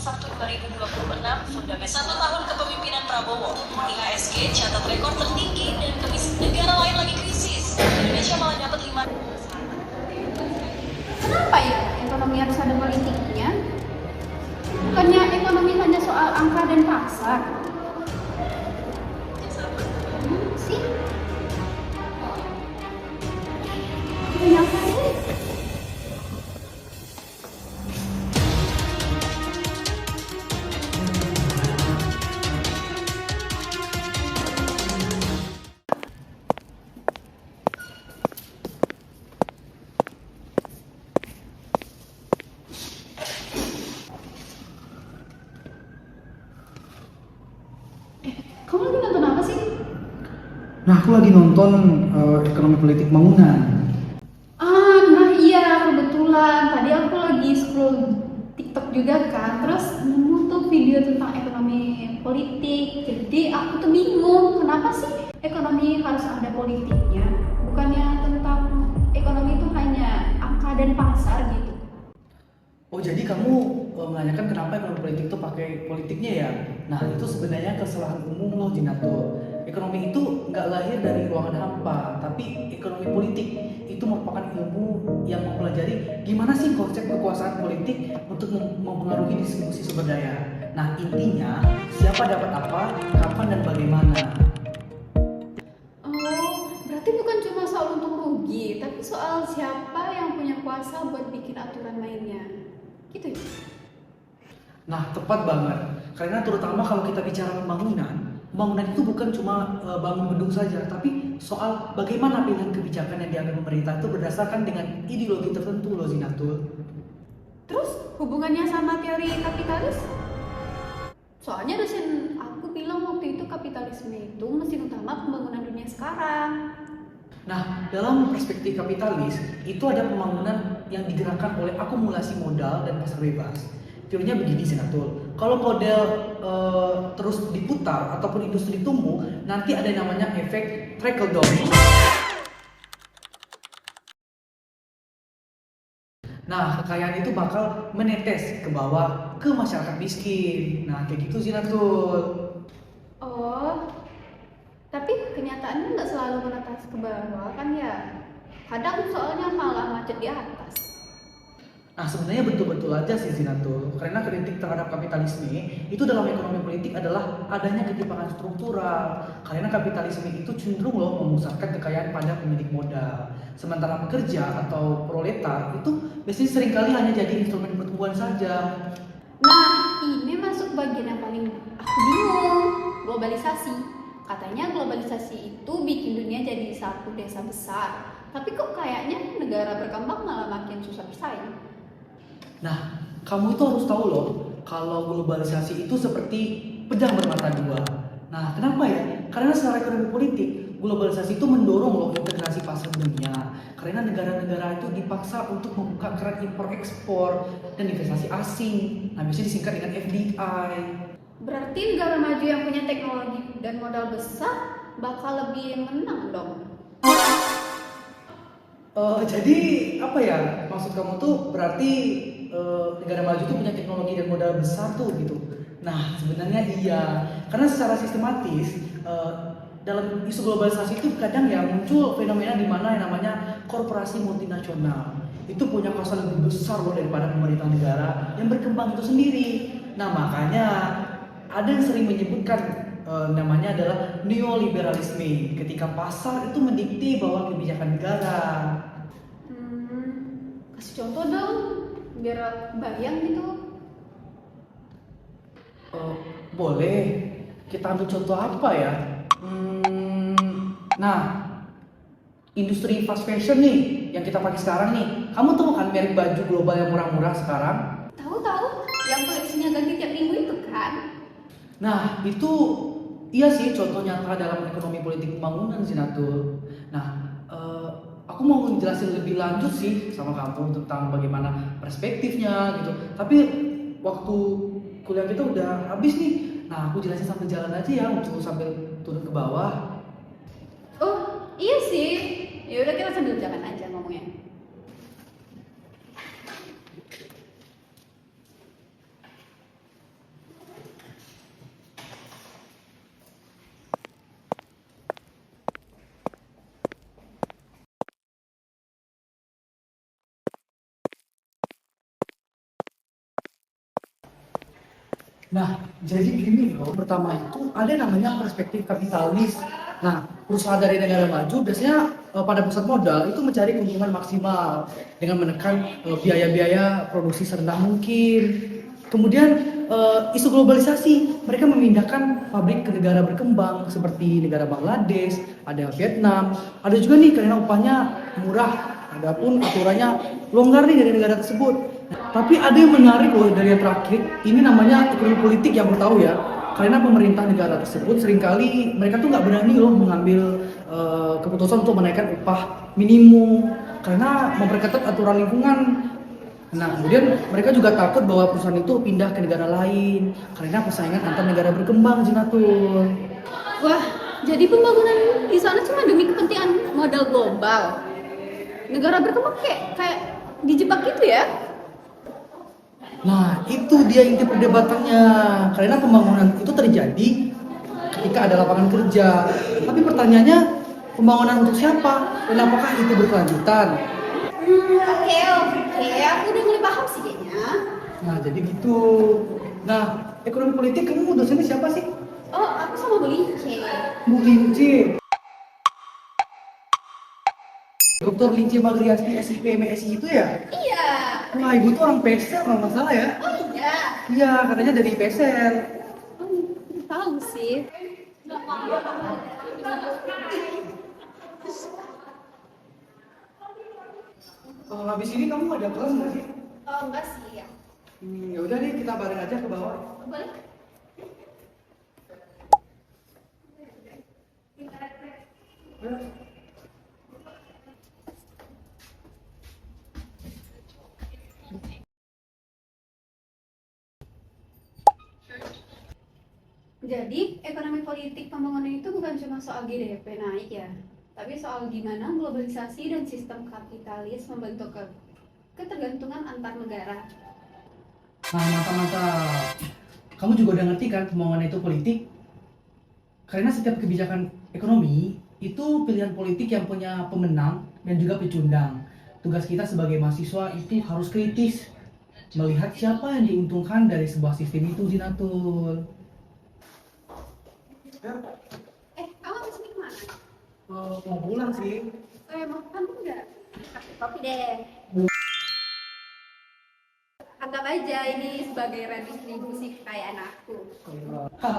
Sabtu 2026, fundamental 1 tahun kepemimpinan Prabowo. IHSG catat rekor tertinggi dan negara lain lagi krisis. Indonesia malah dapat 5. Kenapa ya ekonomi harus ada politiknya? Bukannya ekonomi hanya soal angka dan pasar? Sih? Kenapa sih? Kamu lagi nonton apa sih? Nah, aku lagi nonton ekonomi politik bangunan. Nah iya, kebetulan tadi aku lagi scroll TikTok juga kan, terus nemu tuh video tentang ekonomi politik. Jadi aku tuh bingung, kenapa sih ekonomi harus ada politiknya? Bukannya tentang ekonomi itu hanya angka dan pasar gitu. Oh, jadi kamu menanyakan kenapa ekonomi politik itu pakai politiknya ya? Nah, itu sebenarnya kesalahan umum loh, Jinatul. Ekonomi itu nggak lahir dari ruangan hampa, tapi ekonomi politik itu merupakan ilmu yang mempelajari gimana sih konsep kekuasaan politik untuk mempengaruhi distribusi sumber daya. Nah, intinya siapa dapat apa, kapan dan bagaimana. Oh, berarti bukan cuma soal untung rugi, tapi soal siapa yang punya kuasa buat bikin aturan mainnya. Gitu ya? Nah, tepat banget. Karena terutama kalau kita bicara pembangunan itu bukan cuma bangun gedung saja, tapi soal bagaimana pilihan kebijakan yang diambil pemerintah itu berdasarkan dengan ideologi tertentu loh, Zinatul. Terus hubungannya sama teori kapitalis? Soalnya dosen aku bilang waktu itu kapitalisme itu mesin utama pembangunan dunia sekarang. Nah, dalam perspektif kapitalis, itu ada pembangunan yang digerakkan oleh akumulasi modal dan pasar bebas. Teorinya begini, Zinatul. Kalau model terus diputar ataupun industri tumbuh, nanti ada yang namanya efek trickle down. Nah, kekayaan itu bakal menetes ke bawah ke masyarakat miskin. Nah, kayak gitu Zinatul. Oh, tapi kenyataannya nggak selalu menetas ke bawah kan ya? Kadang soalnya malah macet di atas. Nah, sebenarnya betul-betul aja sih Zinatul. Karena kritik terhadap kapitalisme itu dalam ekonomi politik adalah adanya ketimpangan struktural. Karena kapitalisme itu cenderung loh memusatkan kekayaan pada pemilik modal. Sementara pekerja atau proletar itu biasanya seringkali hanya jadi instrumen pertumbuhan saja. Nah, ini masuk bagian yang paling aku bingung, globalisasi. Katanya globalisasi itu bikin dunia jadi satu desa besar. Tapi kok kayaknya negara berkembang malah makin susah bersaing. Nah, kamu itu harus tahu loh, kalau globalisasi itu seperti pedang bermata dua. Nah, kenapa ya? Karena secara ekonomi politik, globalisasi itu mendorong loh integrasi pasar dunia. Karena negara-negara itu dipaksa untuk membuka keran impor ekspor dan investasi asing. Nah, biasanya disingkat dengan FDI. Berarti negara maju yang punya teknologi dan modal besar bakal lebih menang dong. Jadi apa ya? Maksud kamu tuh berarti negara maju tuh punya teknologi dan modal besar tuh gitu. Nah, sebenarnya iya. Karena secara sistematis dalam isu globalisasi itu kadang ya muncul fenomena di mana yang namanya korporasi multinasional itu punya kuasa lebih besar loh daripada pemerintah negara yang berkembang itu sendiri. Nah, makanya ada yang sering menyebutkan namanya adalah neoliberalisme, ketika pasar itu mendikte bahwa kebijakan negara. Kasih contoh dong, biar bayang gitu. Boleh, kita ambil contoh apa ya? Nah, industri fast fashion nih yang kita pakai sekarang nih. Kamu tahu kan merek baju global yang murah-murah sekarang? Tahu-tahu yang koleksinya ganti tiap minggu itu kan? Nah, itu iya sih contoh nyata dalam ekonomi politik pembangunan Zinatul. Nah, aku mau menjelasin lebih lanjut sih sama kamu tentang bagaimana perspektifnya gitu. Tapi waktu kuliah kita udah habis nih. Nah, aku jelasin sambil jalan aja ya, untuk sambil turun ke bawah. Oh iya sih, ya udah kita sambil jalan aja ngomongnya. Nah, jadi gini loh, pertama itu ada namanya perspektif kapitalis. Nah, perusahaan dari negara maju biasanya pada pusat modal itu mencari keuntungan maksimal dengan menekan biaya-biaya produksi serendah mungkin. Kemudian isu globalisasi, mereka memindahkan pabrik ke negara berkembang seperti negara Bangladesh, ada Vietnam, ada juga nih karena upahnya murah, adapun aturannya longgar nih dari negara tersebut. Tapi ada yang menarik loh dari yang terakhir, ini namanya ekonomi politik yang aku tahu ya. Karena pemerintah negara tersebut seringkali mereka tuh nggak berani loh mengambil keputusan untuk menaikkan upah minimum karena memperketat aturan lingkungan. Nah, kemudian mereka juga takut bahwa perusahaan itu pindah ke negara lain karena persaingan antar negara berkembang, Jinatul. Wah, jadi pembangunan di sana cuma demi kepentingan modal global. Negara berkembang kayak dijebak gitu ya? Nah, itu dia inti perdebatannya. Karena pembangunan itu terjadi ketika ada lapangan kerja. Tapi pertanyaannya, pembangunan untuk siapa? Dan apakah itu berkelanjutan? Oke, aku udah mulai paham sih kayaknya. Nah, jadi gitu. Nah, ekonomi politik kamu dosennya siapa sih? Oh, aku sama Bu Lince. Bu Linci. Dokter Linci Magriasti SIP MSI itu ya? Iya. Wah, ibu tuh orang PSL kalau nggak salah ya? Oh iya. Iya, katanya dari PSL. Tahu sih. Kalau habis ini kamu ada kelas nggak sih? Oh, enggak sih ya. Ya udah deh, kita bareng aja ke bawah. Boleh? Jadi, ekonomi politik pembangunan itu bukan cuma soal GDP naik ya, tapi soal gimana globalisasi dan sistem kapitalis membentuk ketergantungan antar negara. Nah, mantap-mantap. Kamu juga udah ngerti kan pembangunan itu politik? Karena setiap kebijakan ekonomi itu pilihan politik yang punya pemenang dan juga pecundang. Tugas kita sebagai mahasiswa itu harus kritis, melihat siapa yang diuntungkan dari sebuah sistem itu, Zinatul. Kamu habis ini kemana? Mau pulang sih. Mau kamu enggak? Kasih kopi deh. Anggap aja ini sebagai redistribusi kekayaan aku.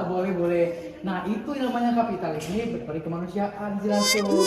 Boleh, boleh. Nah, itu yang namanya kapitalisme berbalik kemanusiaan, Zinatul.